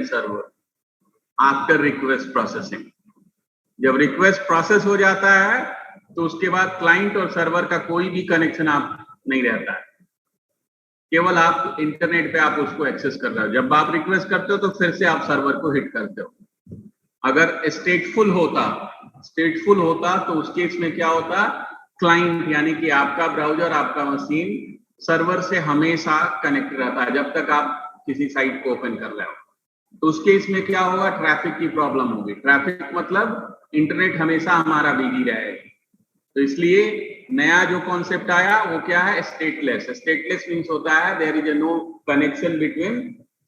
And server after request processing. जब request process हो जाता है तो उसके बाद क्लाइंट और सर्वर का कोई भी कनेक्शन आप नहीं रहता है, केवल आप इंटरनेट पे आप उसको एक्सेस कर रहे हो। जब आप रिक्वेस्ट करते हो तो फिर से आप सर्वर को हिट करते हो। अगर स्टेटफुल होता तो उस केस में क्या होता, क्लाइंट यानी कि आपका ब्राउजर, आपका मशीन सर्वर से हमेशा कनेक्ट रहता है जब तक आप किसी साइट को ओपन कर रहे हो। तो उस केस में क्या होगा, ट्रैफिक की प्रॉब्लम होगी। ट्रैफिक मतलब इंटरनेट हमेशा हमारा बिजी रहेगा। तो इसलिए नया जो कॉन्सेप्ट आया वो क्या है, स्टेटलेस। स्टेटलेस मीन्स होता है there is no connection between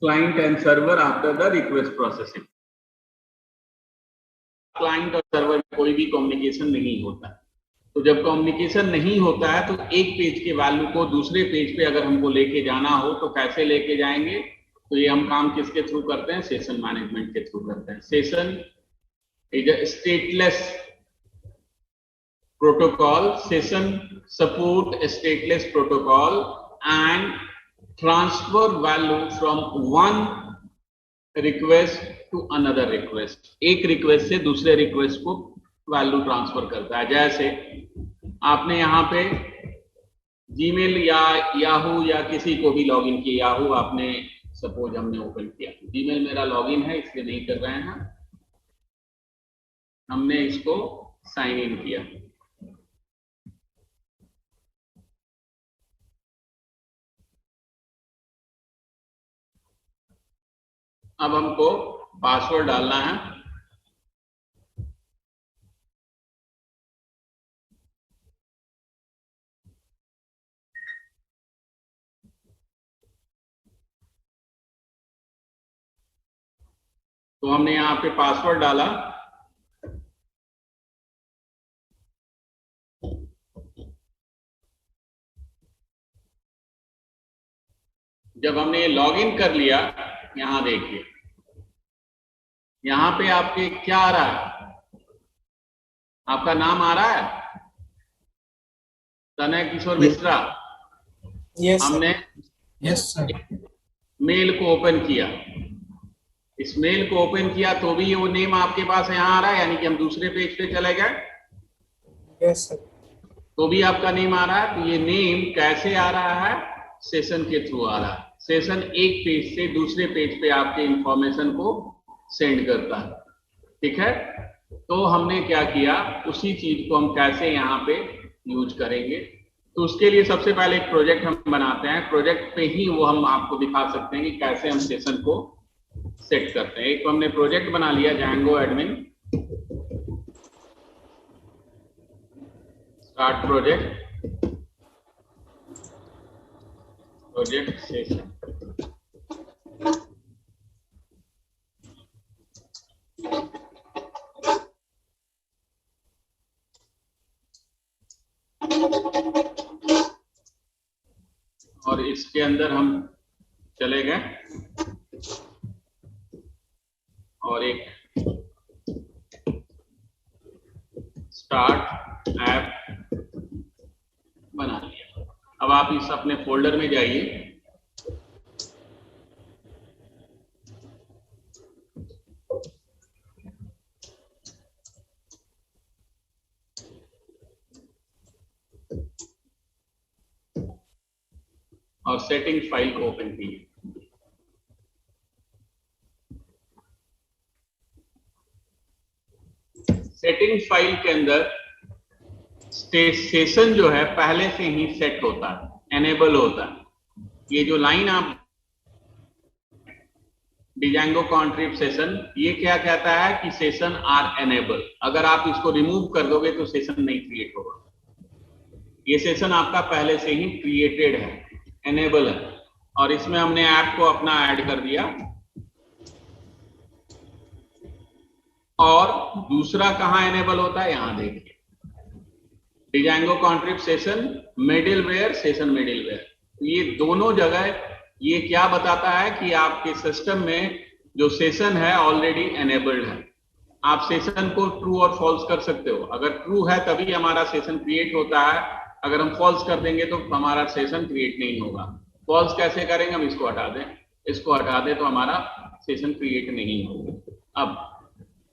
client and server after the request processing. Client और सर्वर में कोई भी कम्युनिकेशन नहीं होता। तो जब कम्युनिकेशन नहीं होता है तो एक पेज के वैल्यू को दूसरे पेज पे अगर हमको लेके जाना हो तो कैसे लेके जाएंगे, तो ये हम काम किसके थ्रू करते हैं, सेशन मैनेजमेंट के थ्रू करते हैं। Session is a stateless protocol. Session support stateless protocol and transfer value from one request to another request. एक रिक्वेस्ट से दूसरे रिक्वेस्ट को वैल्यू ट्रांसफर करता है। जैसे आपने यहाँ पे जीमेल या याहू या किसी को भी लॉगिन किया, याहू आपने सपोज हमने ओपन किया, जीमेल मेरा लॉगिन है इसलिए नहीं कर रहे हैं, हमने इसको साइन इन किया। अब हमको पासवर्ड डालना है। तो हमने यहाँ पे पासवर्ड डाला। जब हमने लॉगिन कर लिया, यहां देखिए, यहां पे आपके क्या आ रहा है, आपका नाम आ रहा है तनय किशोर मिश्रा। यस हमने सर मेल को ओपन किया, इस मेल को ओपन किया तो भी वो नेम आपके पास यहाँ आ रहा है, यानी कि हम दूसरे पेज पे चले गए। यस सर, तो भी आपका नेम आ रहा है। तो ये नेम कैसे आ रहा है, सेशन के थ्रू आ रहा है। सेशन एक पेज से दूसरे पेज पे आपके इंफॉर्मेशन को सेंड करता है, ठीक है। तो हमने क्या किया, उसी चीज को हम कैसे यहाँ पे यूज करेंगे, तो उसके लिए सबसे पहले एक प्रोजेक्ट हम बनाते हैं। प्रोजेक्ट पे ही वो हम आपको दिखा सकते हैं कि कैसे हम सेशन को सेट करते हैं। एक तो हमने प्रोजेक्ट बना लिया Django admin, start project session. और इसके अंदर हम चले गए और एक स्टार्ट ऐप बना लिया। अब आप इस अपने फोल्डर में जाइए, और सेटिंग फाइल को ओपन कीजिए। सेटिंग फाइल के अंदर सेशन जो है पहले से ही सेट होता है, एनेबल होता है। ये जो लाइन आप Django कॉन्ट्रिब सेशन, ये क्या कहता है कि सेशन आर एनेबल। अगर आप इसको रिमूव कर दोगे तो सेशन नहीं क्रिएट होगा। ये सेशन आपका पहले से ही क्रिएटेड है, एनेबल है। और इसमें हमने ऐप को अपना ऐड कर दिया। और दूसरा कहां एनेबल होता है, यहां देखिए, Django contrib session middleware, session middleware. ये दोनों जगह ये क्या बताता है कि आपके सिस्टम में जो सेशन है ऑलरेडी एनेबल्ड है। आप सेशन को ट्रू और फॉल्स कर सकते हो। अगर ट्रू है तभी हमारा सेशन क्रिएट होता है, अगर हम फॉल्स कर देंगे तो हमारा सेशन क्रिएट नहीं होगा। फॉल्स कैसे करेंगे, हम इसको हटा दें, इसको हटा दें तो हमारा सेशन क्रिएट नहीं होंगे। अब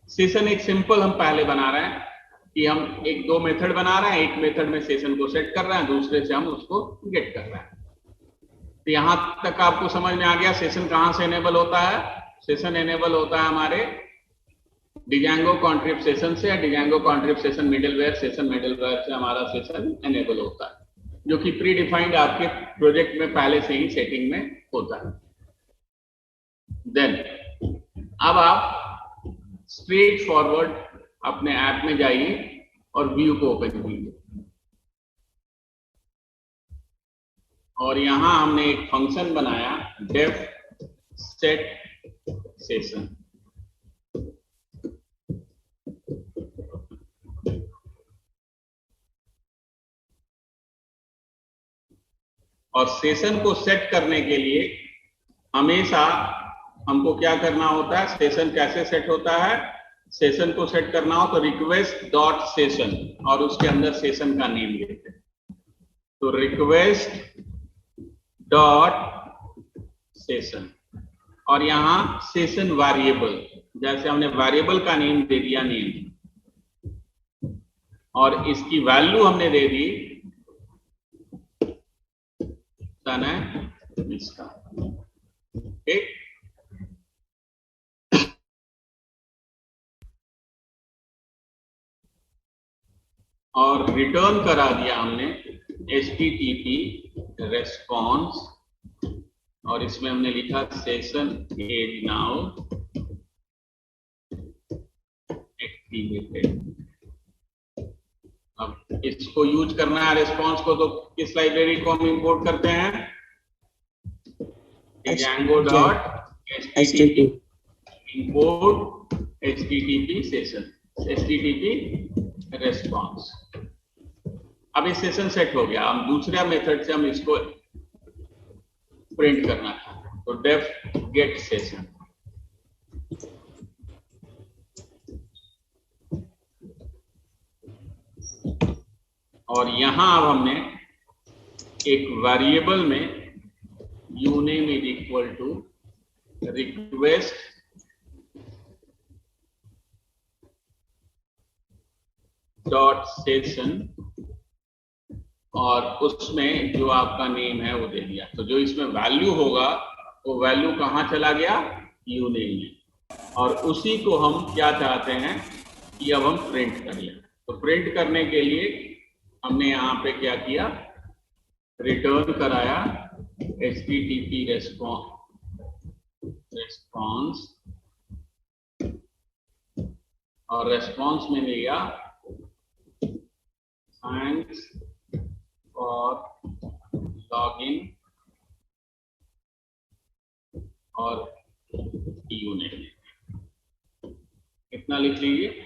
सेशन एक सिंपल हम पहले बना रहे हैं कि हम एक दो मेथड बना रहे हैं, एक मेथड में सेशन को सेट कर रहे हैं, दूसरे से हम उसको गेट कर रहे हैं। तो यहां तक आपको समझ में आ गया सेशन कहां से एनेबल होता है। सेशन एनेबल होता है हमारे डिजेंगो कॉन्ट्रिप सेशन से, या डिजेंगो कॉन्ट्रिप सेशन मिडलवेयर से हमारा सेशन एनेबल होता है, जो कि प्री डिफाइंड आपके प्रोजेक्ट में पहले से ही सेटिंग में होता है। देन अब आप स्ट्रेट फॉरवर्ड अपने ऐप में जाइए और व्यू को ओपन कीजिए, और यहां हमने एक फंक्शन बनाया डेफ सेट सेशन। और सेशन को सेट करने के लिए हमेशा हमको क्या करना होता है, सेशन कैसे सेट होता है, सेशन को सेट करना हो तो रिक्वेस्ट डॉट सेशन और उसके अंदर सेशन का नेम देते हैं। तो रिक्वेस्ट डॉट सेशन, और यहां सेशन वेरिएबल, जैसे हमने वेरिएबल का नेम दे दिया नेम, और इसकी वैल्यू हमने दे दी इसका, ठीक। और रिटर्न करा दिया हमने HTTP रेस्पॉन्स, और इसमें हमने लिखा सेशन इज नाउ एक्टिवेटेड। अब इसको यूज करना है रेस्पॉन्स को, तो किस लाइब्रेरी को हम इंपोर्ट करते हैं, django.http import HTTP session, HTTP response. अब ये सेशन सेट हो गया। हम दूसरा मेथड से हम इसको प्रिंट करना है, तो डेफ गेट सेशन। और यहां अब हमने एक वेरिएबल में uname is equal to request dot session, और उसमें जो आपका नेम है वो दे दिया। तो जो इसमें वैल्यू होगा वो वैल्यू कहां चला गया, यूनेम में, और उसी को हम क्या चाहते हैं कि अब हम प्रिंट कर लें। तो प्रिंट करने के लिए हमने यहां पे क्या किया, रिटर्न कराया HTTP रेस्पॉन्स, और रेस्पॉन्स में लिया थैंक्स फॉर लॉगिन और यूनेम, इतना लिख लीजिए।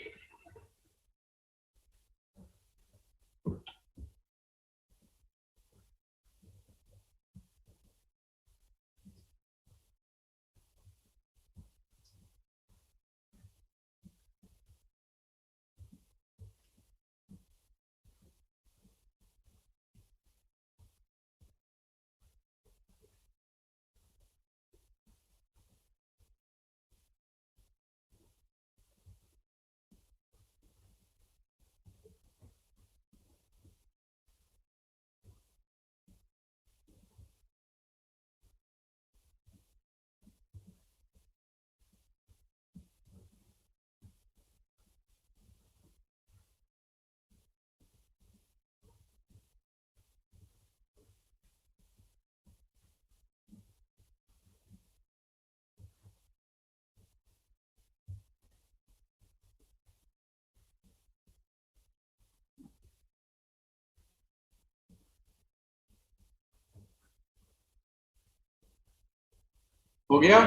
हो गया?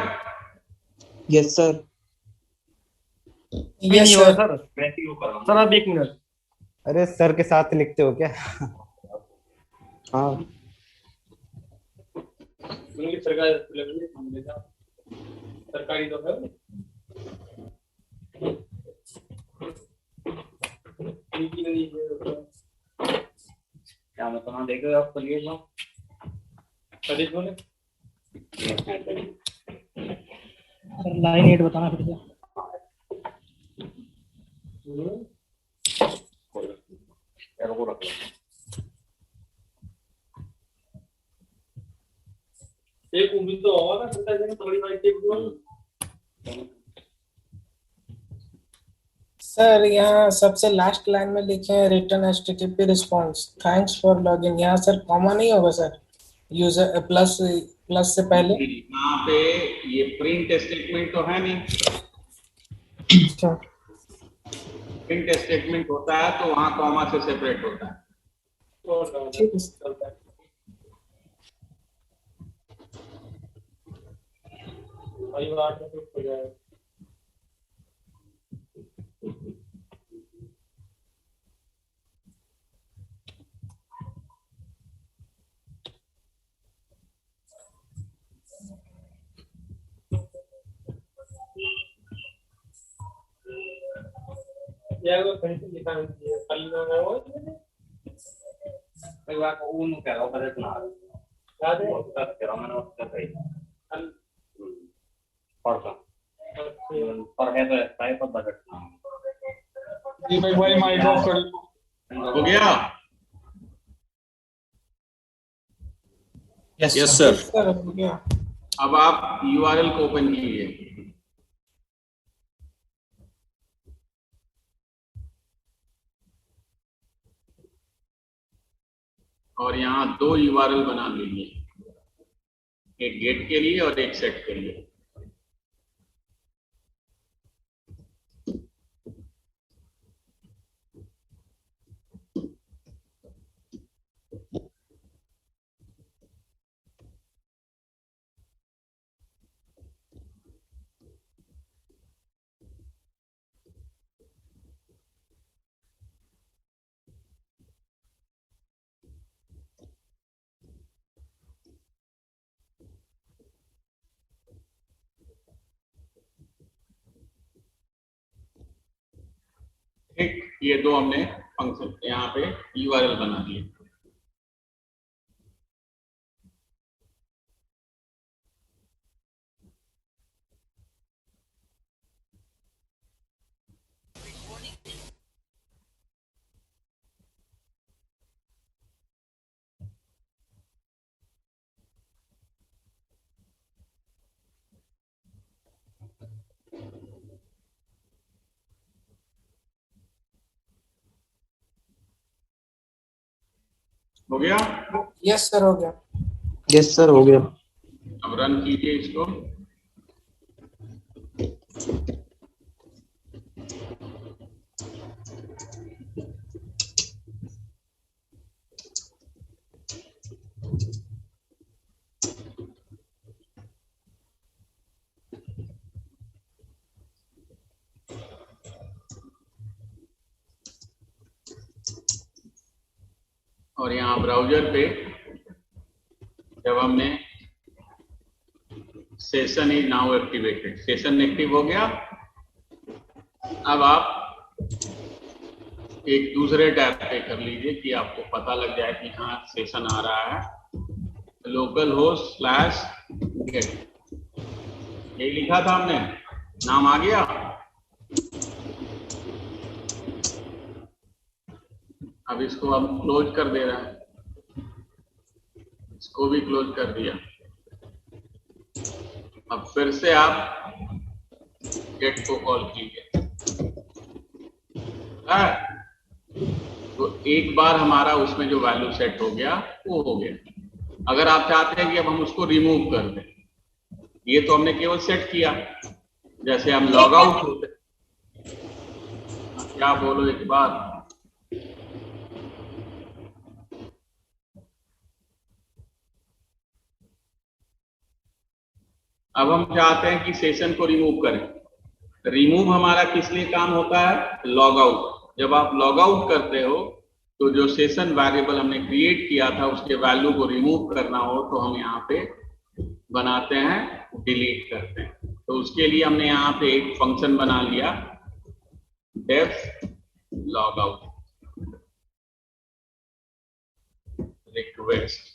Yes sir. Yes sir. Sir आप 1 मिनट। अरे सर के साथ लिखते हो क्या? हाँ सरकारी तो है। क्या मतलब देखो आप बोलिए ना, सतीश बोले सर लाइन 8 बताना फिर से। एक उम्मीद तो होगा ना सत्ता जगह थोड़ी बाइक सर यहाँ सबसे लास्ट लाइन में लिखे हैं return HTTP response thanks for login. यहाँ सर कॉमा नहीं होगा सर, यूजर प्लस प्लस से पहले। यहाँ पे ये प्रिंट स्टेटमेंट तो है नहीं, अच्छा प्रिंट स्टेटमेंट होता है तो वहां कॉमा से सेपरेट होता है। ठीक है सर। वही बात है, हो जाएगा। या वो कहीं से लिखा नहीं है कल में वो कई बार को उन कह रहा हूं पता सुना याद है उसका कह रहा हूं मैंने उसका सही कल परसों पर है तो टाइप ऑफ बजट जी भाई माइक ऑफ कर हो गया? Yes sir. सर हो गया। अब आप यूआरएल को ओपन कीजिए। और यहाँ 2 यूआरएल बना लीजिए, एक गेट के लिए और एक सेट के लिए। ठीक, ये 2 हमने फंक्शन यहाँ पे यूआरएल बना दिए। हो गया? यस सर हो गया। यस सर हो गया। अब रन कीजिए इसको। और यहाँ ब्राउजर पे जब हमने session is now activated, session active हो गया। अब आप एक दूसरे टैब पे कर लीजिए कि आपको पता लग जाए कि हाँ सेशन आ रहा है। लोकल होस्ट स्लैश गेट, यही लिखा था हमने, नाम आ गया। अब इसको हम क्लोज कर दे रहे हैं, इसको भी क्लोज कर दिया। अब फिर से आप गेट को कॉल कीजिए। तो एक बार हमारा उसमें जो वैल्यू सेट हो गया वो हो गया। अगर आप चाहते हैं कि अब हम उसको रिमूव कर दें, ये तो हमने केवल सेट किया। जैसे हम लॉग आउट होते, क्या बोलो एक बार। अब हम चाहते हैं कि सेशन को रिमूव करें। रिमूव हमारा किस लिए काम होता है? Log out. जब आप लॉग आउट करते हो तो जो सेशन वेरिएबल हमने क्रिएट किया था उसके वैल्यू को रिमूव करना हो तो हम यहाँ पे बनाते हैं, डिलीट करते हैं। तो उसके लिए हमने यहाँ पे एक फंक्शन बना लिया, डेफ लॉग आउट रिक्वेस्ट।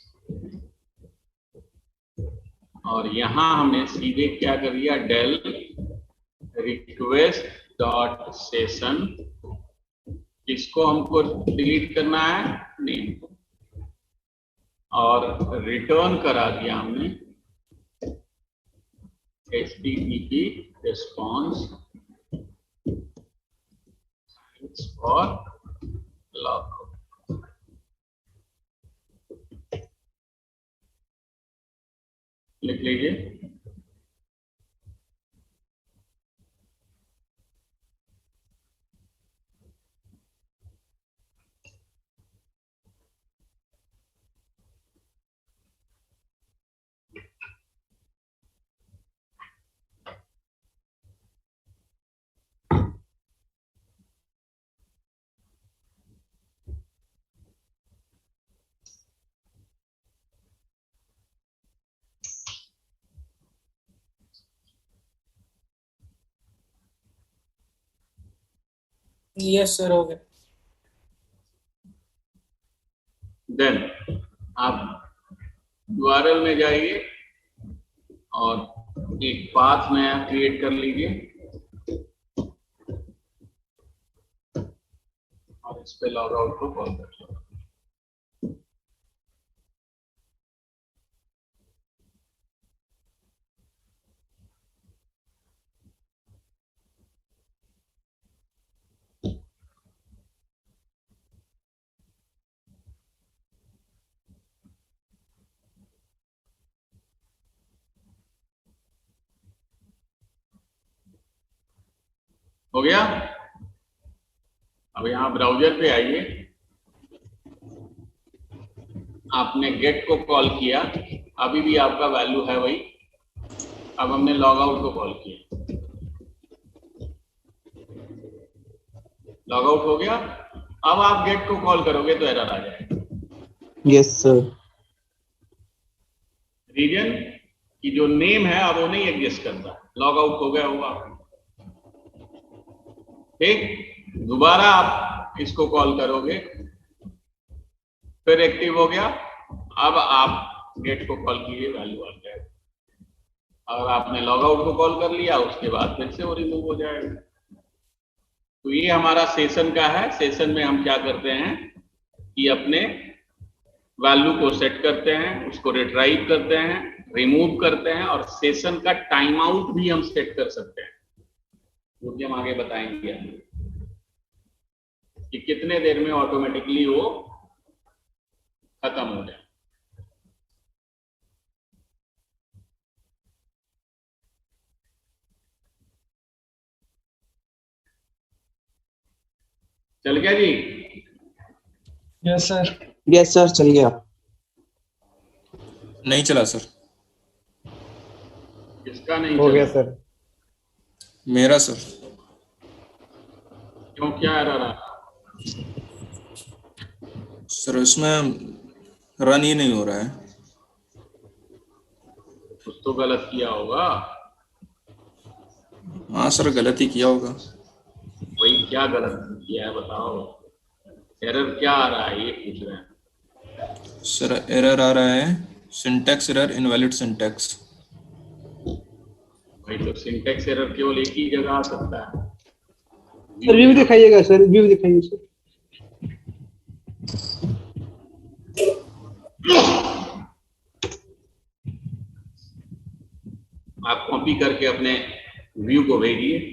और यहाँ हमने सीधे क्या कर दिया, डेल रिक्वेस्ट डॉट सेशन, किसको हमको डिलीट करना है, नेम, और रिटर्न करा दिया हमने HTTP response for logout. लिख लीजिए। यस सर, हो गया। देन आप URL में जाइए और एक पाथ नया क्रिएट कर लीजिए और इस पे लॉग आउट को कॉल कर लीजिए। हो गया। अब यहाँ ब्राउजर पे आइए, आपने गेट को कॉल किया, अभी भी आपका वैल्यू है वही। अब हमने लॉग आउट को कॉल किया, लॉग आउट हो गया। अब आप गेट को कॉल करोगे तो एरर आ जाएगा। Yes sir. रीजन की जो नेम है अब वो नहीं एग्जिस्ट करता, लॉग आउट हो गया हुआ। ठीक, दोबारा आप इसको कॉल करोगे, फिर एक्टिव हो गया। अब आप गेट को कॉल कीजिए, वैल्यू आ जाएगा। और आपने लॉग आउट को कॉल कर लिया, उसके बाद फिर से वो रिमूव हो जाएगा। तो ये हमारा सेशन का है। सेशन में हम क्या करते हैं कि अपने वैल्यू को सेट करते हैं, उसको रिट्राइव करते हैं, रिमूव करते हैं, और सेशन का टाइम आउट भी हम सेट कर सकते हैं, जो कि हम आगे बताएंगे कि कितने देर में ऑटोमेटिकली वो खत्म हो जाए। चल गया जी? Yes sir. यस सर, चल गया। नहीं चला सर। किसका नहीं हो चला? गया सर। मेरा सर। क्यों, क्या एरर आ? सर इसमें रन ही नहीं हो रहा है। कुछ तो गलत किया होगा। हाँ सर, गलत ही किया होगा। वही क्या गलत किया है बताओ, एरर क्या आ रहा है ये पूछ रहे हैं। सर एरर आ रहा है, सिंटैक्स एरर, इनवैलिड सिंटैक्स। भाई तो सिंटैक्स एरर केवल एक ही जगह आ सकता है। सर व्यू दिखाइएगा, सर व्यू दिखाइए सर। आप कॉपी करके अपने व्यू को भेजिए।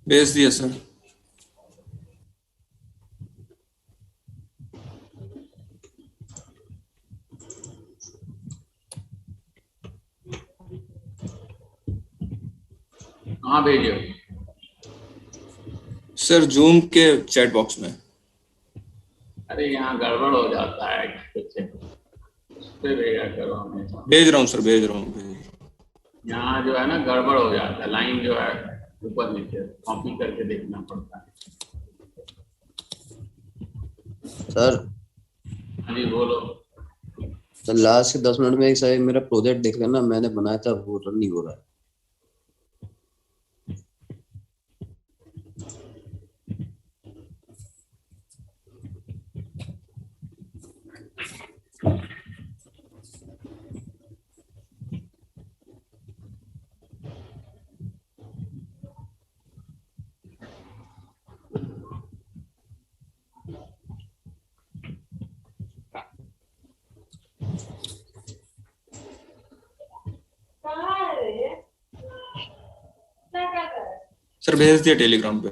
भेज दिया सर। कहाँ भेजे? सर जूम के चैट बॉक्स में। अरे यहाँ गड़बड़ हो जाता है कुछ, उस पे भेजा करो हमेशा। भेज रहा हूँ सर, भेज रहा हूँ। यहाँ जो है ना गड़बड़ हो जाता है, लाइन जो है ऊपर नीचे कॉपी करके देखना पड़ता है। सर हाँ जी बोलो। सर लास्ट के 10 मिनट में एक साइड मेरा प्रोजेक्ट देख लेना, मैंने बनाया था वो रन नहीं हो रहा है। सर भेज दिया टेलीग्राम पे।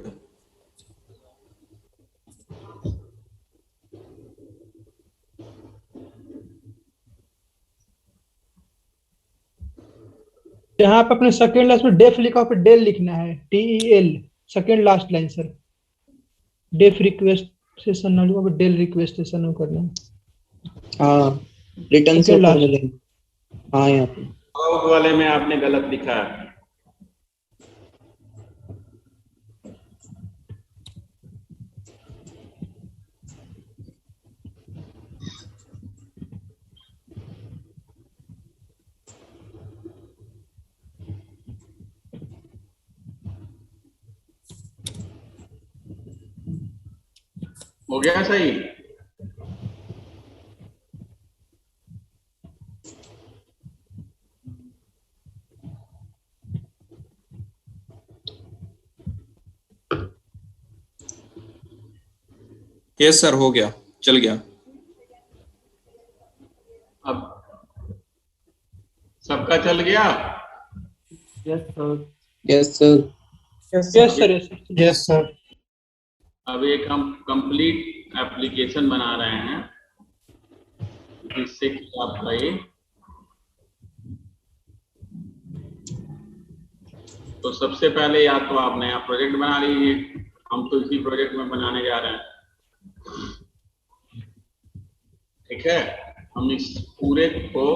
यहाँ पे अपने सेकेंड लास्ट में डेफ लिखा पे डेल लिखना है, DEL, second last line sir. Def request session ना लिखो, डेल रिक्वेस्ट सेशन में करना है। हाँ रिटर्न से Second last. ऊपर मिलेंगे। हाँ यहाँ पे लॉग वाले में आपने गलत लिखा है। हो गया सही? यस सर हो गया, चल गया। अब सबका चल गया? Yes sir. Yes sir, yes sir. अब एक हम कंप्लीट एप्लीकेशन बना रहे हैं जिससे कि आपका ये तो सबसे पहले या तो आप नया प्रोजेक्ट बना लीजिए, हम तो इसी प्रोजेक्ट में बनाने जा रहे हैं। ठीक है, हम इस पूरे को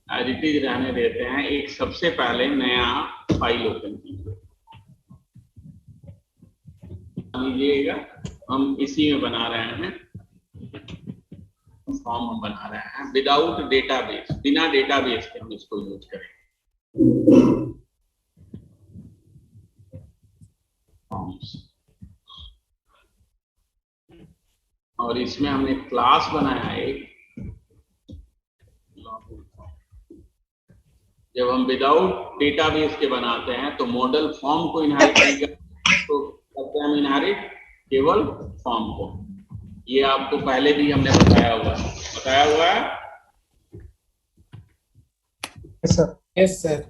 एज इट इज रहने देते हैं। एक सबसे पहले नया फाइल ओपन कीजिए, लीजिएगा। हम इसी में बना रहे हैं, फॉर्म हम बना रहे हैं विदाउट डेटाबेस, बिना डेटाबेस के हम इसको यूज करेंगे। फॉर्म्स, और इसमें हमने क्लास बनाया है एक। जब हम विदाउट डेटाबेस के बनाते हैं तो मॉडल फॉर्म को इनहेरिट नहीं करते, तो करते हैं हम इनहेरिट केवल फॉर्म को। ये आपको पहले भी हमने बताया हुआ है। Yes sir.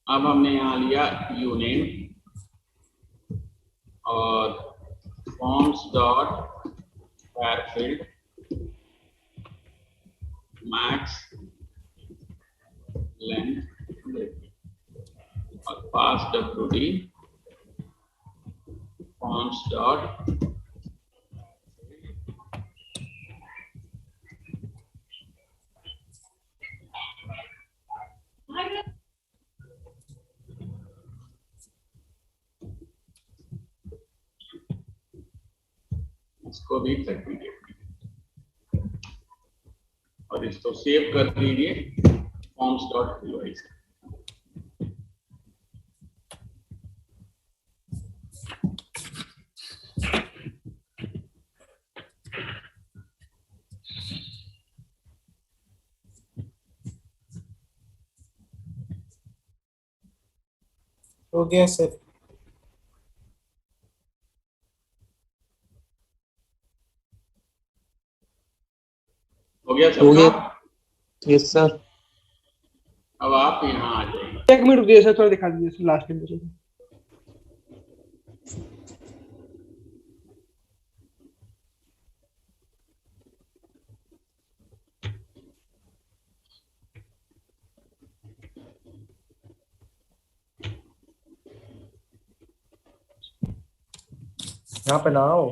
अब हमने यहाँ लिया यूनेम और फॉर्म्स डॉट फायरफील्ड मैक्स लेंथ और पास WD फॉर्म्स डॉट इसको भी कर दीजिए और इसको सेव कर दीजिए फॉर्म्स डॉट py से। हो गया सर। हो गया हो गया। सबका? Yes sir. अब आप यहाँ आ जाइए। एक मिनट रुकिए सर, थोड़ा दिखा दीजिए लास्ट में मुझे। यहाँ पे ना आओ,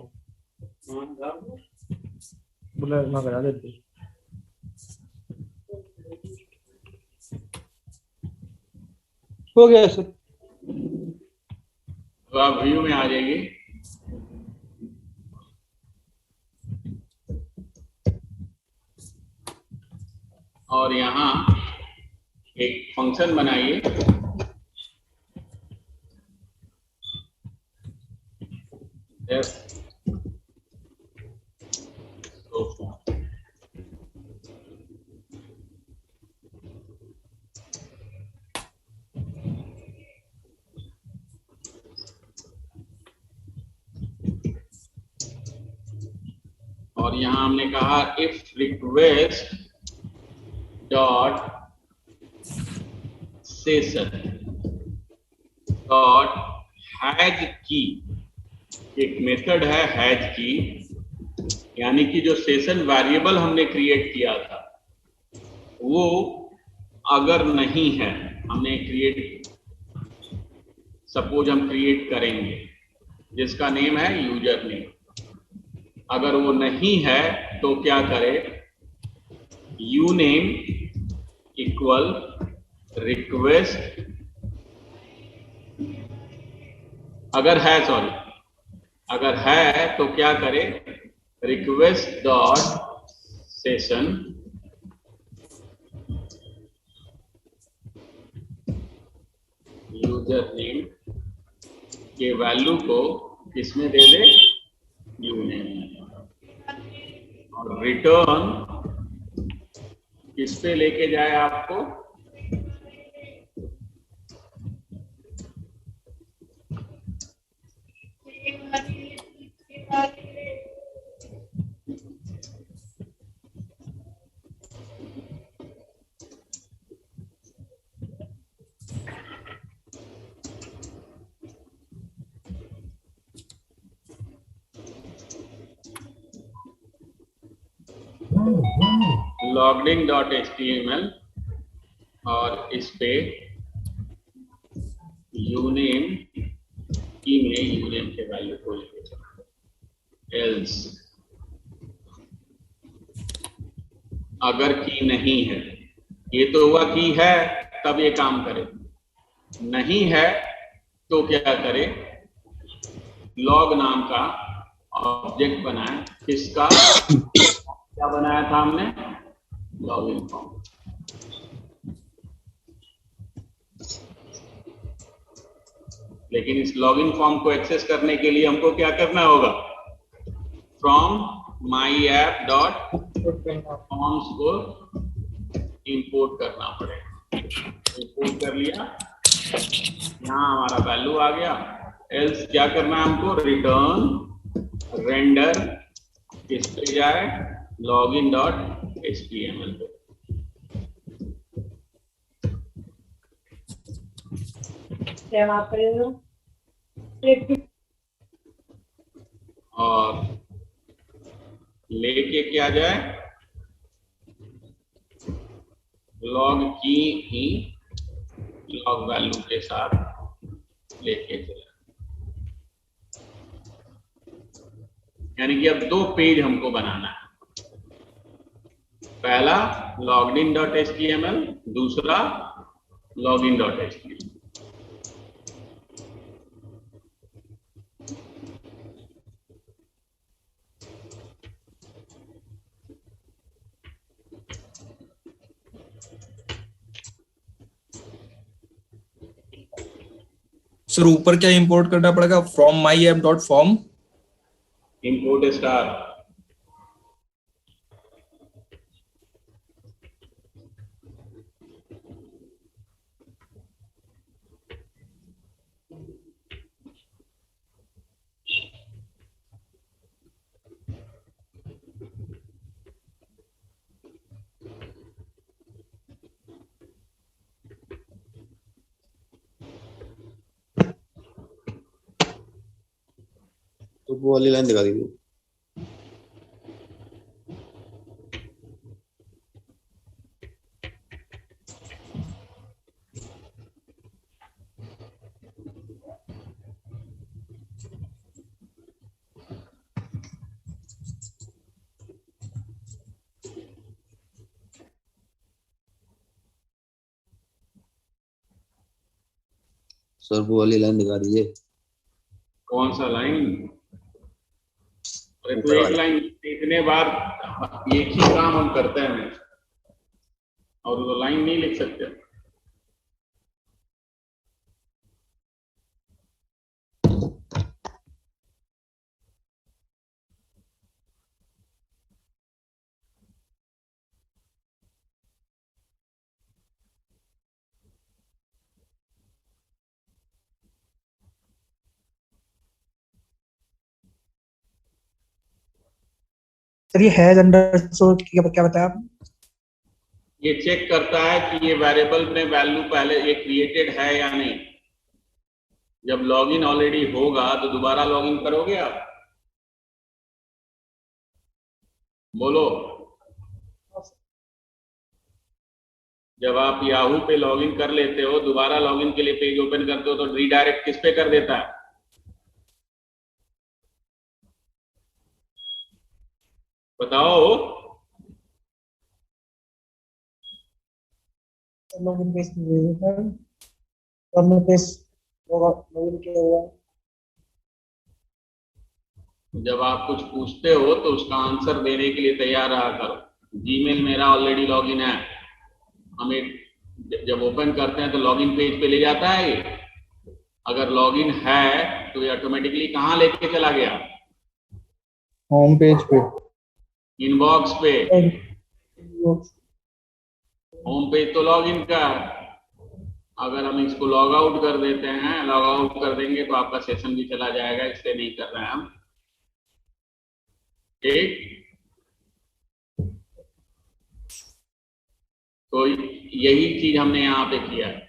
बोला ना करा देते। हो गया सर। तो आप व्यू में आ जाइए। और यहाँ एक फंक्शन बनाइए और यहाँ हमने कहा if request dot session dot has की, एक मेथड है हैज की, यानी कि जो सेशन वेरिएबल हमने क्रिएट किया था वो अगर नहीं है, हमने क्रिएट, सपोज हम क्रिएट करेंगे जिसका नेम है यूजर नेम, अगर वो नहीं है तो क्या करे, यू नेम इक्वल रिक्वेस्ट, अगर है, सॉरी, अगर है तो क्या करे, request dot session user name के वैल्यू को किसमें दे दे, यू नेम, और रिटर्न किस पे लेके जाए आपको, login.html और इस पे यूनेम की में यूनेम के वैल्यू को लेके चला, एल्स अगर की नहीं है, ये तो हुआ की है तब ये काम करे, नहीं है तो क्या करे, लॉग नाम का ऑब्जेक्ट बनाए, किसका, क्या बनाया था हमने, लॉगिन फॉर्म। लेकिन इस लॉगिन फॉर्म को एक्सेस करने के लिए हमको क्या करना होगा, from my app dot forms को इंपोर्ट करना पड़ेगा। इंपोर्ट कर लिया, यहाँ हमारा वैल्यू आ गया, एल्स क्या करना है हमको, रिटर्न रेंडर किस पे जाए, login.html पे। और लेके क्या जाए, लॉग की ही लॉग वैल्यू के साथ लेके चला, यानी कि अब दो पेज हमको बनाना है, पहला login.html, दूसरा login.html। सर ऊपर क्या इंपोर्ट करना पड़ेगा, from my app dot form, import star, तो वो वाली लाइन दिखा दीजिए। सर वो वाली लाइन दिखा दीजिए। कौन सा लाइन, अरे तो एक लाइन, इतने बार एक ही काम हम करते हैं और वो लाइन नहीं लिख सकते। सर ये हैज अंडरस्कोर क्या बताया आपने? ये चेक करता है कि ये वेरिएबल में वैल्यू पहले ये क्रिएटेड है या नहीं। जब लॉगिन ऑलरेडी होगा तो दोबारा लॉगिन करोगे आप? बोलो। जब आप याहू पे लॉगिन कर लेते हो, दोबारा लॉगिन के लिए पेज ओपन करते हो, तो रीडायरेक्ट किस पे कर देता है? बताओ। लॉगिन पेज पे भेज देता है। तो हमने पेज लॉगिन किया हुआ है। जब आप कुछ पूछते हो तो उसका आंसर देने के लिए तैयार रहा करो। जीमेल मेरा ऑलरेडी लॉगिन है, हमें जब ओपन करते हैं तो लॉगिन पेज पे ले जाता है ये। अगर लॉगिन है तो ये ऑटोमेटिकली कहाँ लेके चला गया? होम पेज पे। इनबॉक्स पे। होम पेज तो लॉगिन का है। अगर हम इसको लॉग आउट कर देते हैं, लॉग आउट कर देंगे तो आपका सेशन भी चला जाएगा, इसलिए नहीं कर रहे हैं हम। ठीक, तो यही चीज हमने यहाँ पे किया है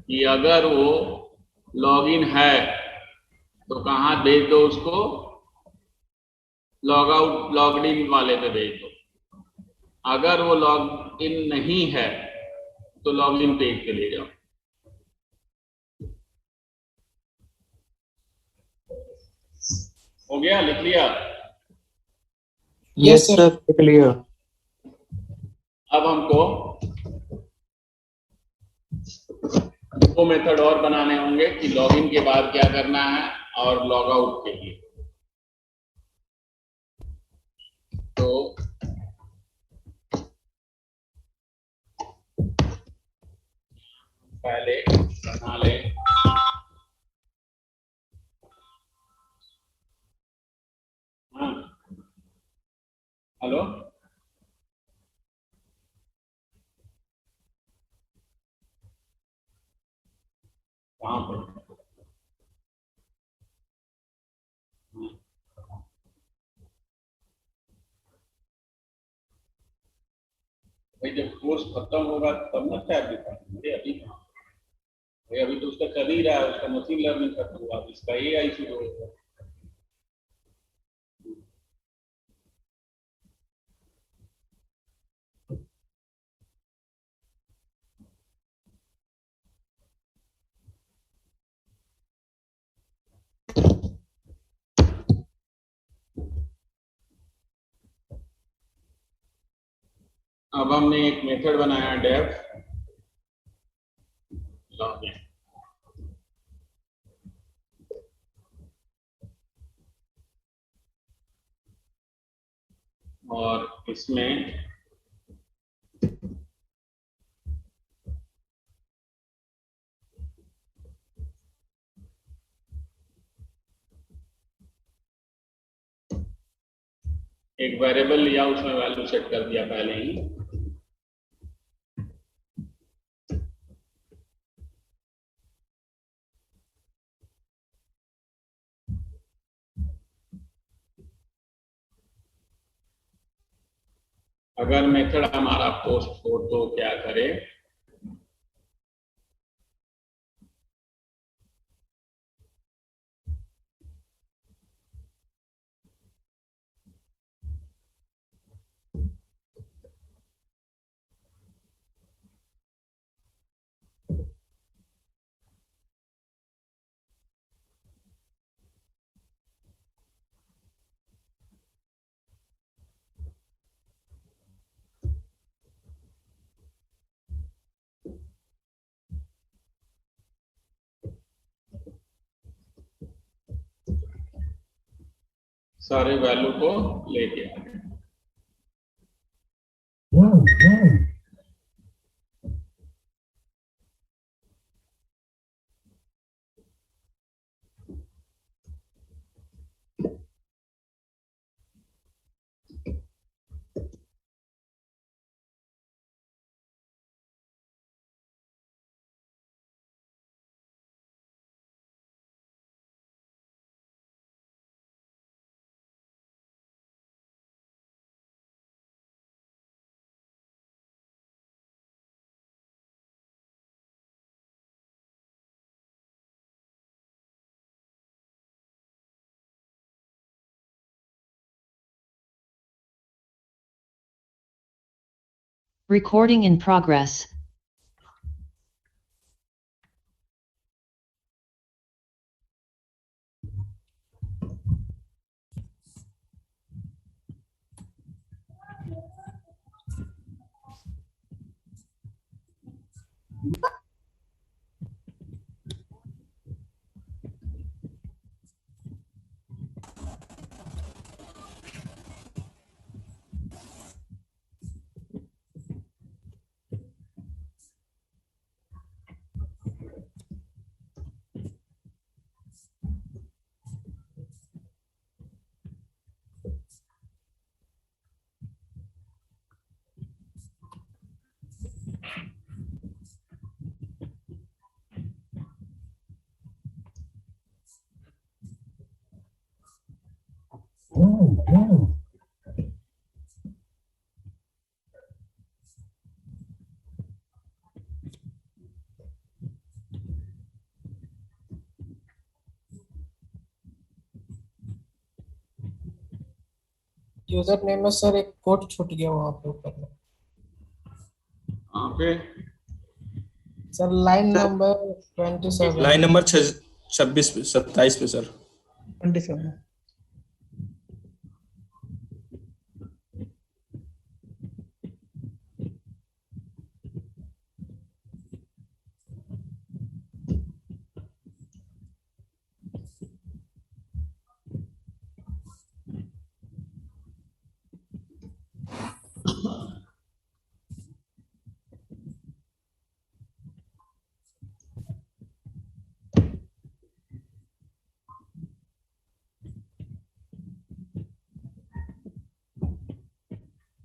कि अगर वो लॉगिन है तो कहाँ भेज दो उसको? लॉग आउट लॉग्ड इन वाले पे भेज दो। अगर वो लॉग इन नहीं है तो लॉग इन पेज पे ले जाओ। हो गया? लिख लिया? Yes sir, clear. अब हमको दो मेथड और बनाने होंगे कि लॉगिन के बाद क्या करना है और लॉग आउट के लिए। तो पहले बना लें हेलो, कहाँ पर? भाई जब कोर्स खत्म होगा तब ना टैब दिखाएंगे, अभी कहाँ? भाई अभी तो उसका चल ही रहा है, उसका मशीन लर्निंग खत्म हुआ, इसका एआई शुरू होगा। अब हमने एक मेथड बनाया डेव लॉगिन, और इसमें एक वेरिएबल लिया, उसमें वैल्यू सेट कर दिया पहले ही। अगर मेथड हमारा पोस्ट हो तो क्या करें? सारे वैल्यू को लेके आए। Recording in progress. User name में सर एक कोड छूट गया वहां पे ऊपर में वहाँ पे sir, line number 27। Line number 26 पे 27 पे सर। 27।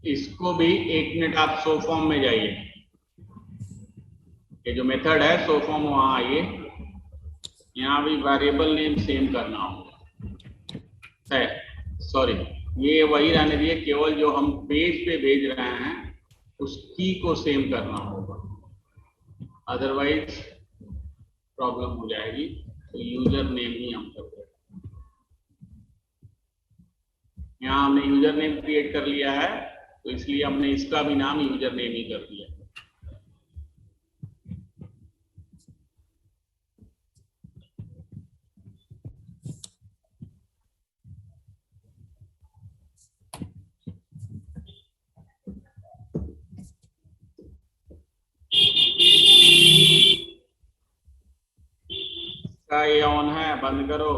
इसको भी 1 मिनट आप शो फॉर्म में जाइए, ये जो मेथड है शो फॉर्म, वहां आइए, यहाँ भी वेरिएबल नेम सेम करना होगा है, सॉरी ये वही रहने दिए, केवल जो हम पेज पे भेज रहे हैं उस की को सेम करना होगा, अदरवाइज प्रॉब्लम हो जाएगी। तो यूजर नेम ही हम कर रहे हैं, यहाँ हमने यूजर नेम क्रिएट कर लिया है, तो इसलिए हमने इसका भी नाम यूजर नेम ही कर दिया। क्या ये ऑन है? बंद करो।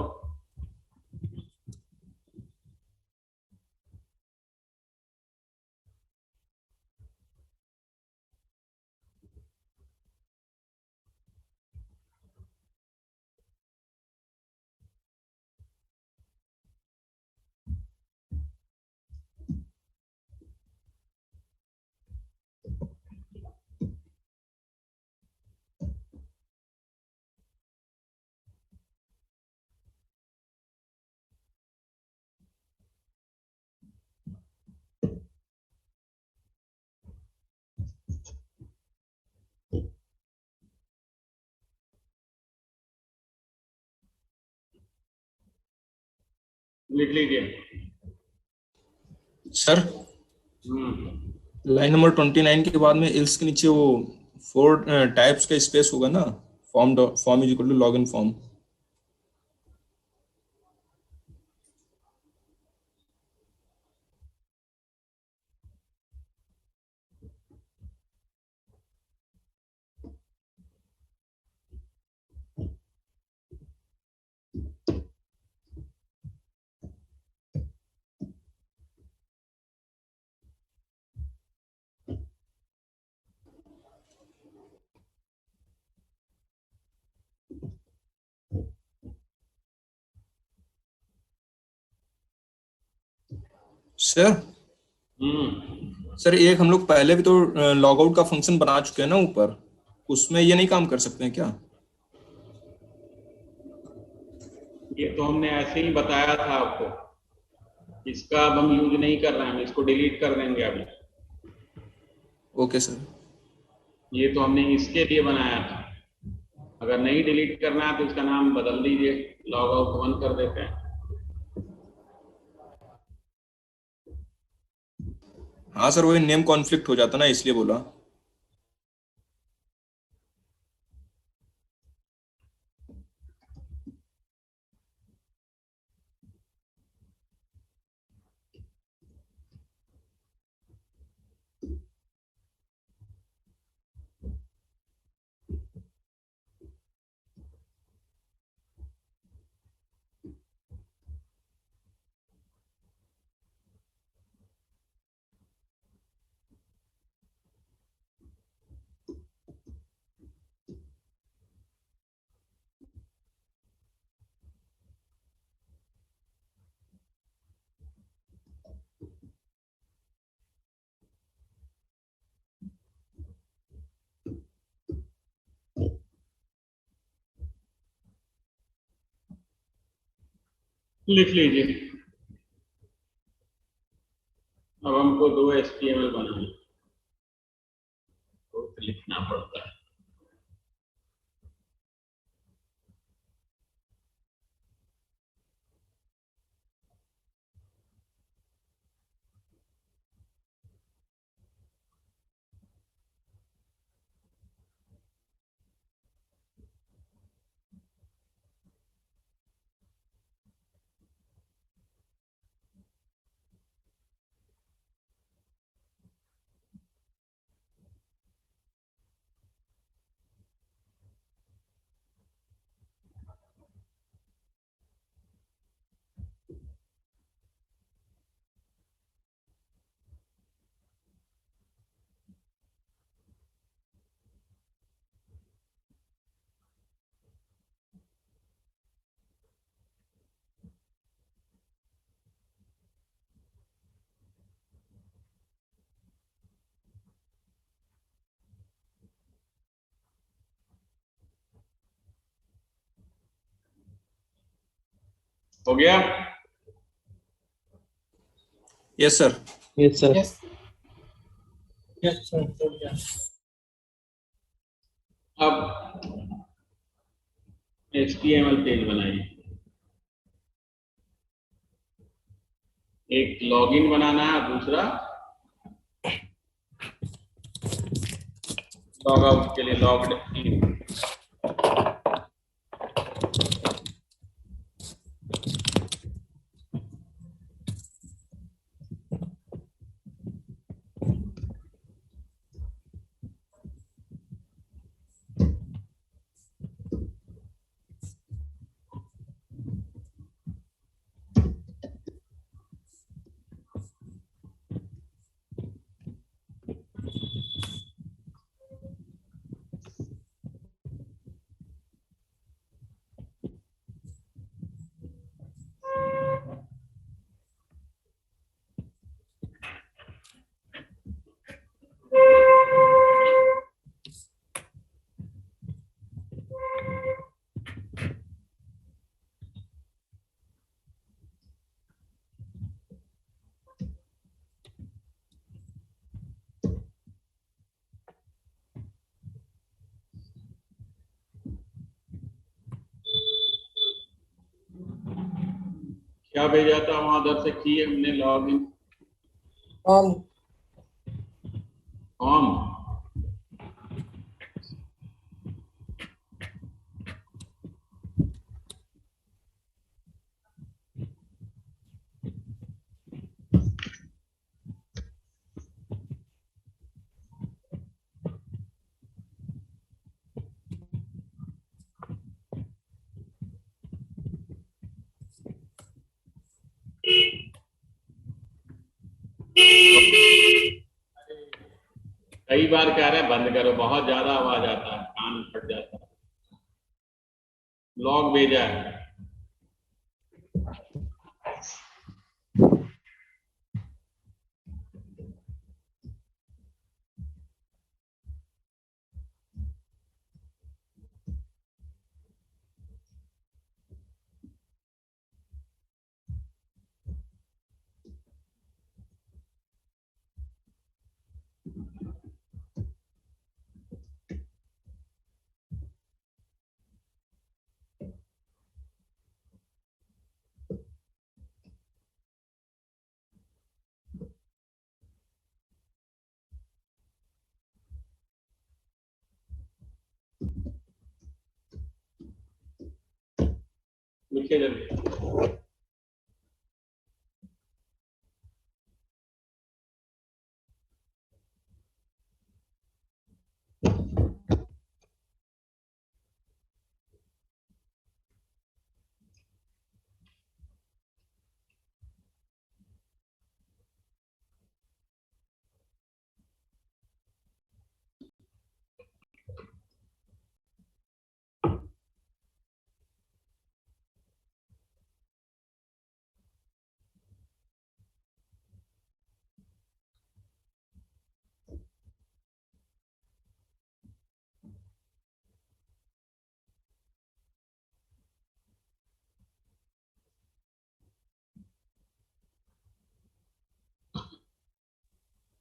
लिख लीजिए सर। लाइन नंबर 29 के बाद में इल्स के नीचे वो 4 टाइप्स का स्पेस होगा ना, form is equal to login form. Sir एक हम लोग पहले भी तो लॉग आउट का फंक्शन बना चुके हैं ना ऊपर, उसमें ये नहीं काम कर सकते हैं क्या? ये तो हमने ऐसे ही बताया था आपको, इसका अब हम यूज नहीं कर रहे हैं, हम इसको डिलीट कर देंगे अभी। Okay sir. ये तो हमने इसके लिए बनाया था, अगर नहीं डिलीट करना है तो इसका नाम बदल दीजिए, लॉग आउट 1 कर देते हैं। हाँ सर, वही नेम कॉन्फ्लिक्ट हो जाता ना, इसलिए बोला। लिख लीजिए। अब हमको 2 HTML बनाने, तो लिखना पड़ता है। हो गया? Yes sir. Yes sir. Yes yes sir, हो गया। अब HTML पेज बनाइए। एक लॉगिन बनाना है, दूसरा लॉग आउट के लिए लॉग्ड इन। क्या भेजा था वहां उधर से? की हमने लॉगिन फॉर्म फॉर्म। कई बार कह रहे हैं बंद करो, बहुत ज्यादा आवाज आता है, कान फट जाता है। लॉग भेजा है। लिखिए जल्दी।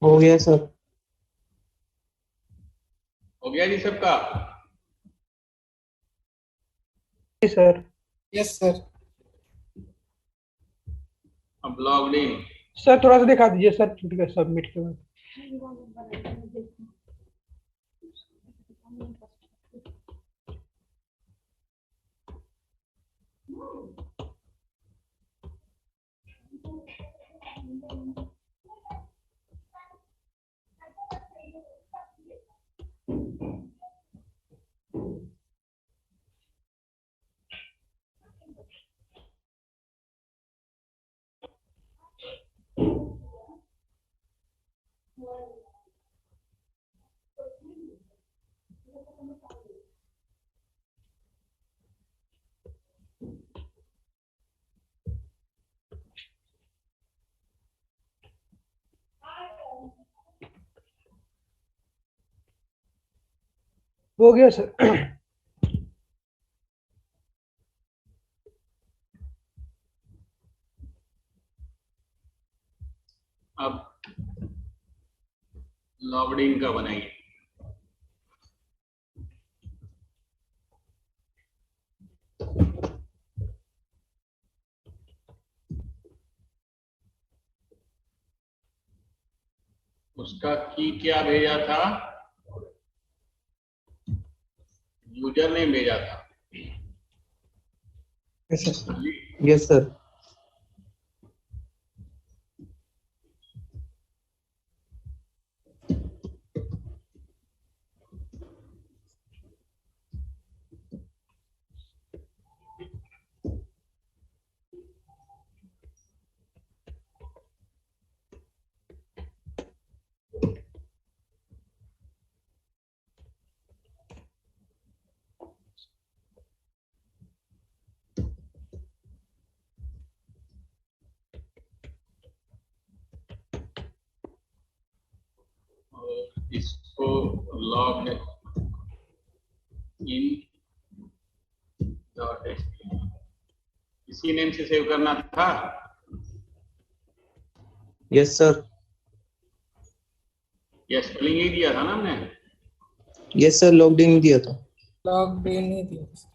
हो गया सर। हो गया जी सबका? जी सर। Yes sir. अब लॉग्ड इन। सर थोड़ा सा दिखा दीजिए सर, छूट गया सबमिट के बाद। हो गया सर। अब लॉग्ड इन का बनाइए। उसका की क्या भेजा था? यूजर ने भेजा था। Yes sir. और इसको लॉग इन डॉट एचटीएमएल इसी नेम से सेव करना था। Yes sir. ये स्पेलिंग ही दिया था ना हमने? यस सर, लॉग्ड इन दिया था। लॉग्ड इन ही दिया।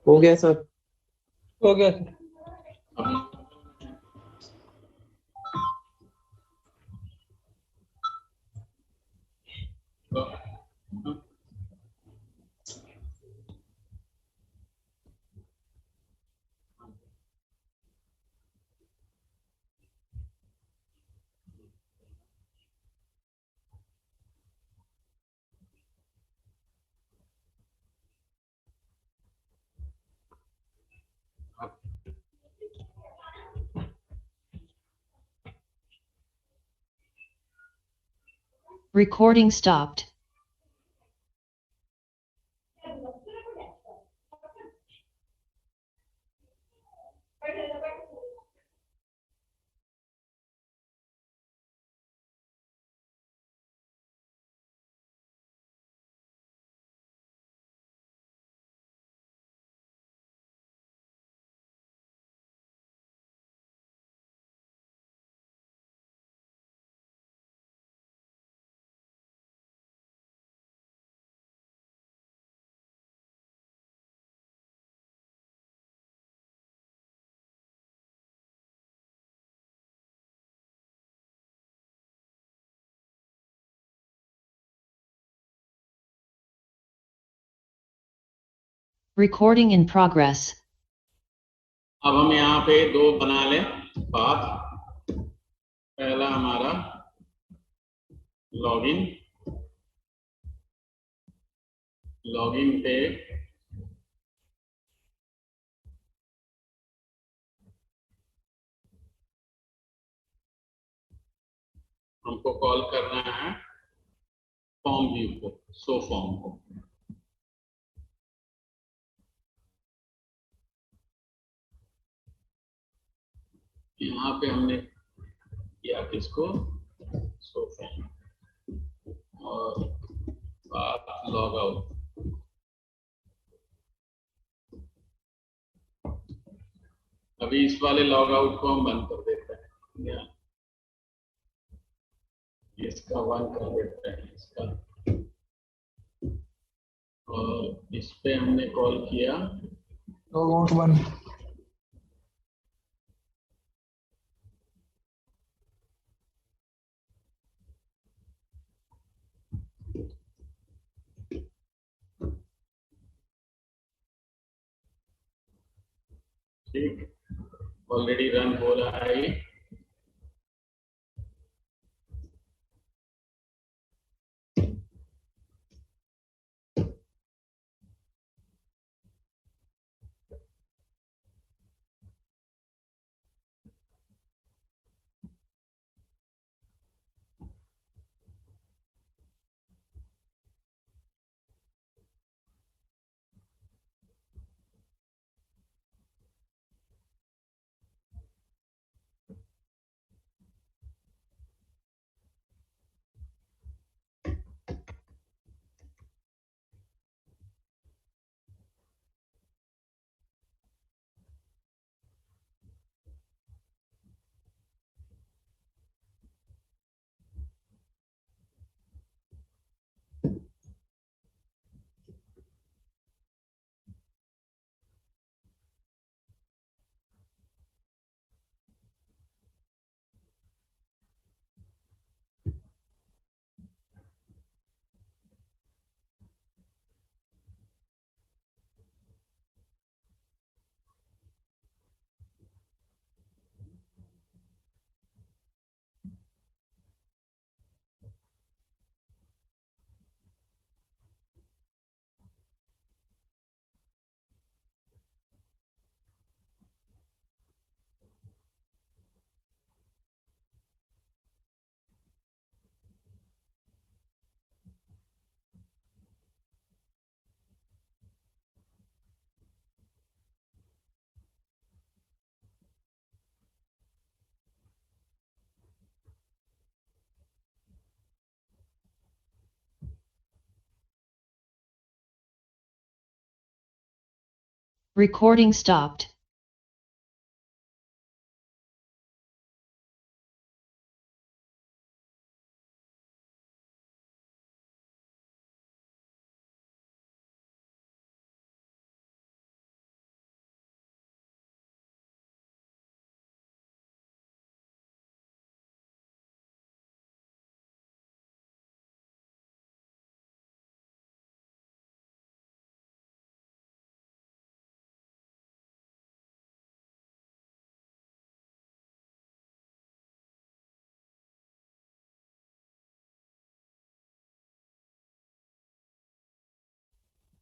हो गया सर। हो गया sir. Recording stopped. Recording in progress. अब हम यहाँ पे दो बना लें पाथ। पहला हमारा लॉगिन पे हमको कॉल करना है फॉर्म व्यू को, शो फॉर्म को। यहाँ पे हमने किया किसको, शो फॉर्म, और पाथ लॉग आउट। अभी इस वाले लॉग आउट को हम बंद कर देते हैं, या इसका बंद कर देते हैं इसका, और इस पे हमने कॉल किया लॉग आउट 1। ठीक, ऑलरेडी रन हो रहा है ये। Recording stopped.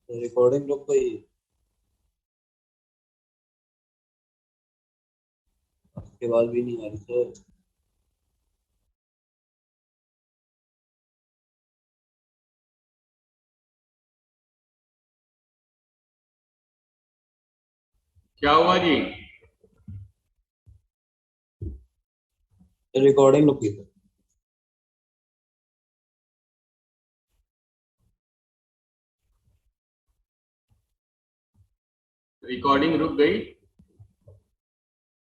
रिकॉर्डिंग लोग कोई उसके बाद भी नहीं आ रही सर। क्या हुआ जी? रिकॉर्डिंग लोग की रिकॉर्डिंग रुक गई।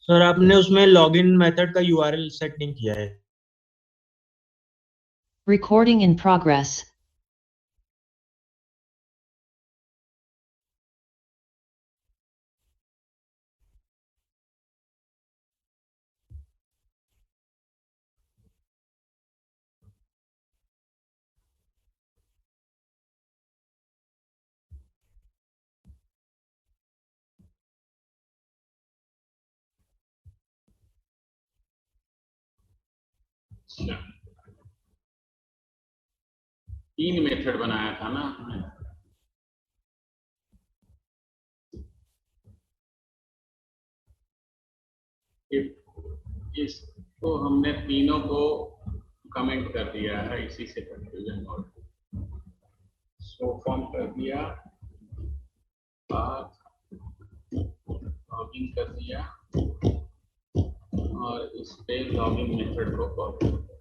सर आपने उसमें लॉगिन मेथड का यूआरएल सेट नहीं किया है। Recording in progress. अच्छा, 3 मेथड बनाया था ना हमने। इसको हमने तीनों को कमेंट कर दिया है, इसी से कंफ्यूजन और सो फॉर्म कर दिया, लॉगिन कर दिया और इस पे लॉगिन मेथड को कॉल कर दिया।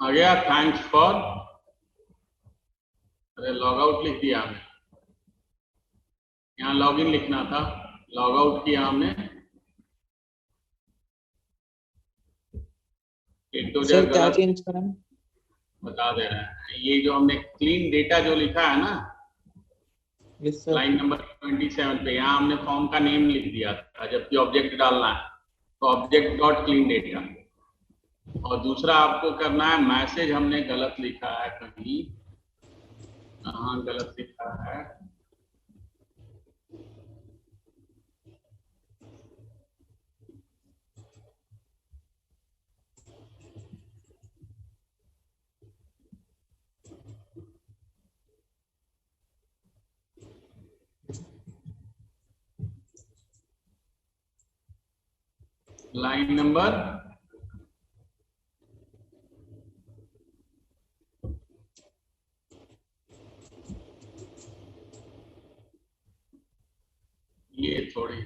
आ गया थैंक्स फॉर, अरे लॉग आउट लिख दिया हमने, यहाँ लॉगिन लिखना था, लॉग आउट किया हमने। एक तो सर जगह क्या गलत चेंज करा? बता दे रहे हैं, ये जो हमने क्लीन डेटा जो लिखा है ना, यस सर। लाइन नंबर 27 पे, यहाँ हमने फॉर्म का नेम लिख दिया था, जबकि ऑब्जेक्ट डालना है तो ऑब्जेक्ट डॉट क्लीन डेटा। और दूसरा आपको करना है, मैसेज हमने गलत लिखा है कहीं, कहाँ गलत लिखा है, लाइन नंबर ये थोड़ी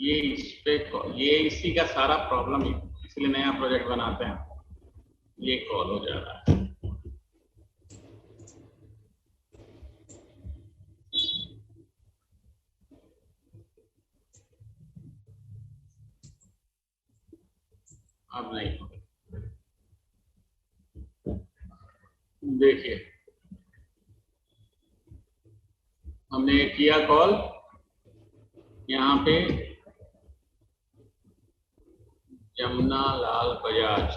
ये इस पे ये इसी का सारा प्रॉब्लम है, इसलिए नया प्रोजेक्ट बनाते हैं, ये कॉल हो जा रहा है। अब नहीं, देखिए हमने किया कॉल, यहाँ पे जमुना लाल बजाज,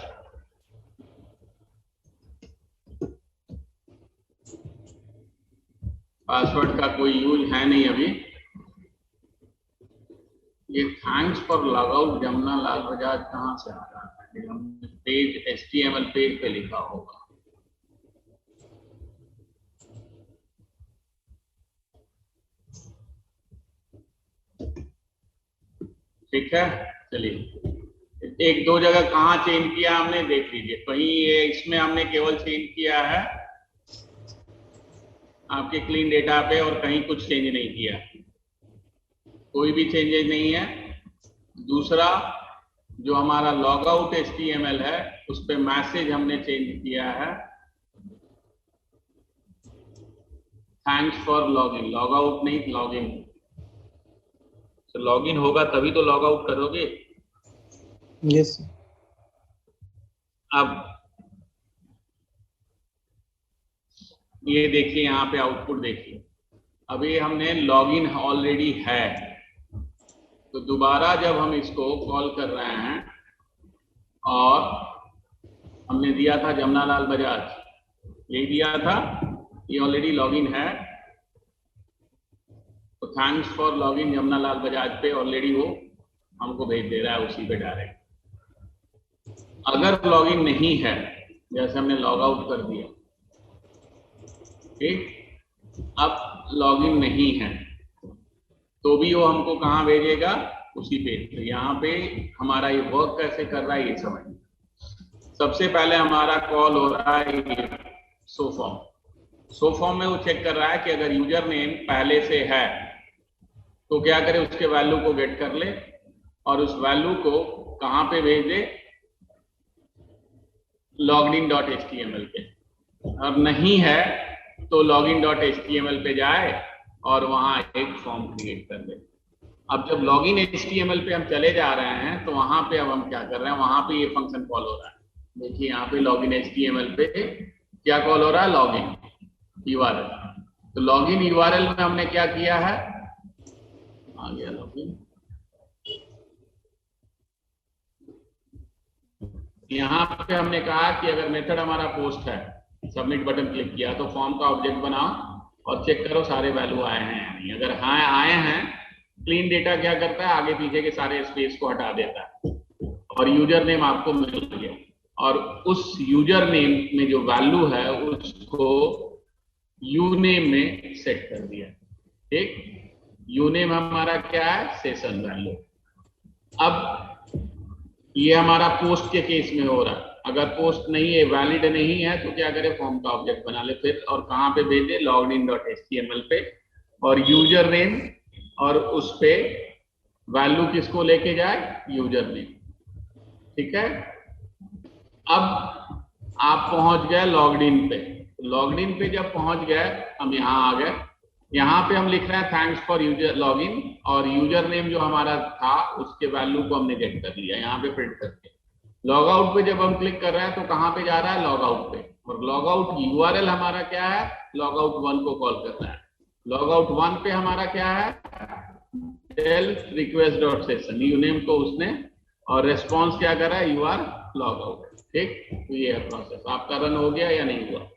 पासवर्ड का कोई यूज है नहीं अभी। ये thanks for log out Jamuna Lal Bajaj कहाँ से आ रहा है? हमने पेज HTML पेज पे लिखा होगा। ठीक है, चलिए एक दो जगह कहाँ चेंज किया हमने देख लीजिए। कहीं ये इसमें हमने केवल चेंज किया है आपके क्लीन डेटा पे, और कहीं कुछ चेंज नहीं किया, कोई भी चेंजेस नहीं है। दूसरा जो हमारा लॉग आउट HTML है उस पे मैसेज हमने चेंज किया है, thanks for login, log out नहीं लॉगिन। तो लॉगिन होगा तभी तो लॉग आउट करोगे। यस। अब ये देखिए, यहाँ पे आउटपुट देखिए, अभी हमने लॉगिन ऑलरेडी है, तो दोबारा जब हम इसको कॉल कर रहे हैं और हमने दिया था जमनालाल बजाज, यही दिया था, ये ऑलरेडी लॉगिन है, तो thanks for login Jamnalal Bajaj पे ऑलरेडी वो हमको भेज दे रहा है उसी पे डायरेक्ट। अगर लॉगिन नहीं है, जैसे हमने लॉग आउट कर दिया, ठीक, अब लॉगिन नहीं है तो भी वो हमको कहाँ भेजेगा, उसी पे। तो यहाँ पे हमारा ये वर्क कैसे कर रहा है ये समझ। सबसे पहले हमारा कॉल हो रहा है सो फॉर्म में वो चेक कर रहा है कि अगर यूजर नेम पहले से है तो क्या करे, उसके वैल्यू को गेट कर ले और उस वैल्यू को कहाँ पे भेज दे, login.html पे। अब नहीं है तो login.html पे जाए और वहां एक फॉर्म क्रिएट कर ले। अब जब लॉगिन HTML पे हम चले जा रहे हैं तो वहां पे अब हम क्या कर रहे हैं, वहां पे ये फंक्शन कॉल हो रहा है। देखिए यहाँ पे लॉगिन HTML पे क्या कॉल हो रहा है, लॉगिन URL। तो लॉगिन URL में हमने क्या किया है, आ गया लॉगिन, यहाँ पे हमने कहा कि अगर मेथड हमारा पोस्ट है, सबमिट बटन क्लिक किया तो फॉर्म का ऑब्जेक्ट बनाओ और चेक करो सारे वैल्यू आए हैं या नहीं। अगर हाँ आए हैं, क्लीन डेटा क्या करता है, आगे पीछे के सारे स्पेस को हटा देता है और यूजर नेम आपको मिल गया, और उस यूजर नेम में जो वैल्यू है उसको यूनेम में सेट कर दिया। ठीक, यूनेम हमारा क्या है, सेशन वैल्यू। अब ये हमारा पोस्ट के केस में हो रहा है, अगर पोस्ट नहीं है, वैलिड नहीं है, तो क्या करे, फॉर्म का ऑब्जेक्ट बना ले फिर, और कहाँ पे भेजे, login.html पे, और यूजर नेम, और उस पे वैल्यू किसको लेके जाए, यूजर नेम। ठीक है, अब आप पहुंच गए लॉग्ड इन पे। लॉग्ड इन पे जब पहुंच गए, हम यहाँ आ गए, यहाँ पे हम लिख रहे हैं थैंक्स फॉर यूजर लॉगिन, और यूजर नेम जो हमारा था उसके वैल्यू को हमने गेट कर लिया यहाँ पे प्रिंट करके। लॉग आउट पे जब हम क्लिक कर रहे हैं तो कहाँ पे जा रहा है, लॉग आउट पे, और लॉग आउट URL हमारा क्या है, लॉग आउट 1 को कॉल कर रहा है। लॉग आउट 1 पे हमारा क्या है, सेल्फ रिक्वेस्ट डॉट सेशन, यूनेम को उसने, और रेस्पॉन्स क्या कर रहा है, यू आर लॉग आउट। ठीक, तो ये है प्रोसेस। आपका रन हो गया या नहीं हुआ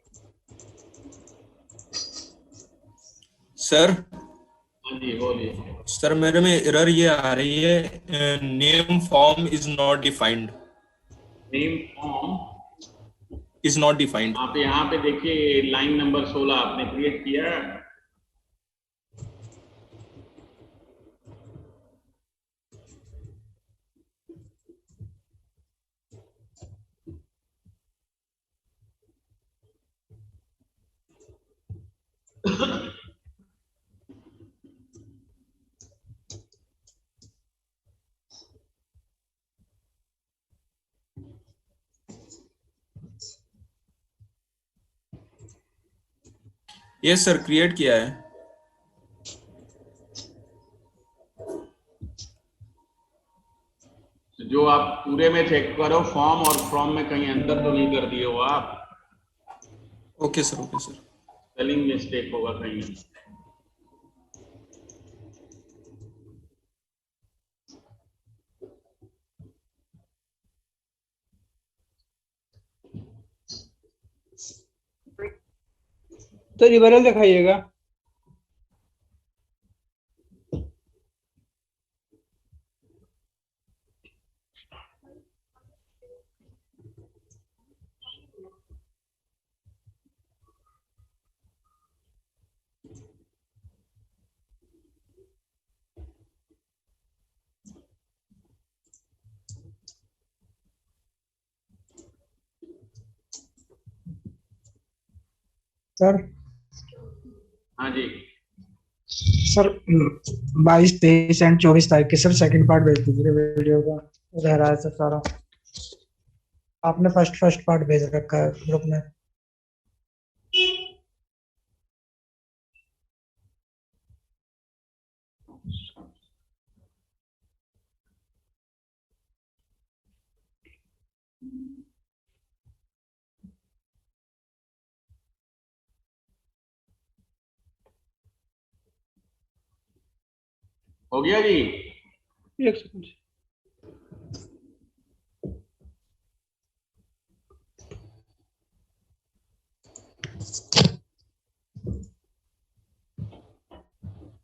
सर? हाँ जी बोलिए। सर मेरे में एरर ये आ रही है, name form is not defined. Name form is not defined. आप यहाँ पे देखिए लाइन नंबर 16 आपने क्रिएट किया है। यस सर, क्रिएट किया है। जो आप पूरे में चेक करो, फॉर्म और फ्रॉम में कहीं अंतर तो नहीं कर दिए हो आप। Okay sir, okay sir. Spelling mistake होगा कहीं। तो रिवर्सल दिखाइएगा। सर हाँ जी सर 22, 23 एंड 24 तारीख के सर सेकंड पार्ट भेज दीजिए वीडियो का। रह रहा है सर सारा, आपने फर्स्ट पार्ट भेज रखा है ग्रुप में। हो गया जी? एक सेकंड।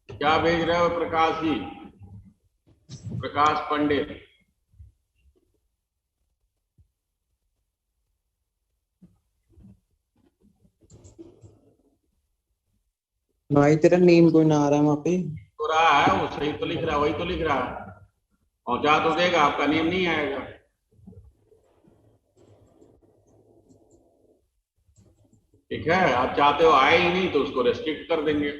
क्या भेज रहे हो प्रकाश जी? प्रकाश पंडित। भाई तेरा नेम कोई ना आ रहा है वहाँ पे। तो रहा है वो, सही तो लिख रहा है, वही तो लिख रहा है। पहुंचा तो देगा, आपका नेम नहीं आएगा। ठीक है, आप चाहते हो आए ही नहीं तो उसको रेस्ट्रिक्ट कर देंगे।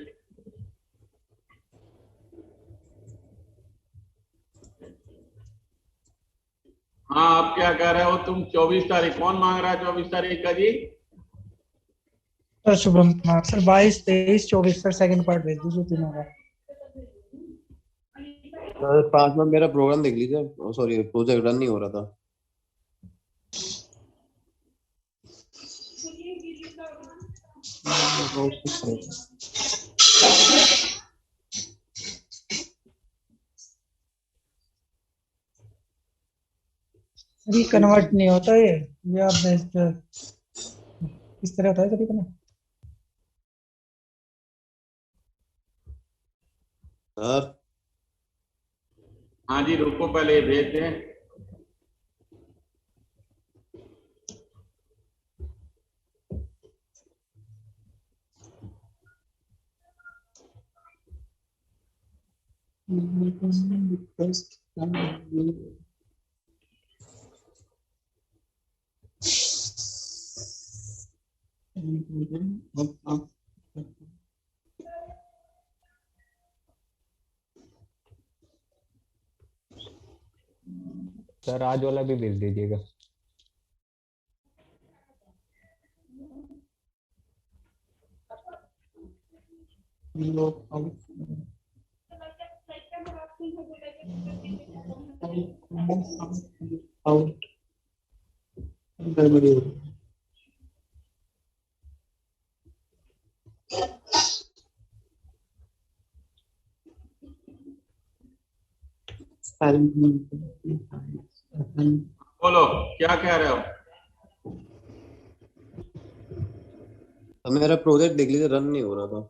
हाँ, आप क्या कह रहे हो तुम? 24 तारीख कौन मांग रहा है? 24 तारीख का जी? Sir Shubham Kumar sir 22, 23, 24 sir second part भेज दीजिए तीनों का। सर 5 में मेरा प्रोग्राम देख लीजिए, सॉरी प्रोजेक्ट रन नहीं हो रहा था। अभी कन्वर्ट नहीं होता ये आप भेजते हो। किस तरह होता है कभी कन्वर्ट? सर हाँ जी, रुको पहले ये भेज दें। सर आज वाला भी भेज दीजिएगा। बोलो क्या कह रहे हो? मेरा प्रोजेक्ट देख लीजिए, रन नहीं हो रहा था।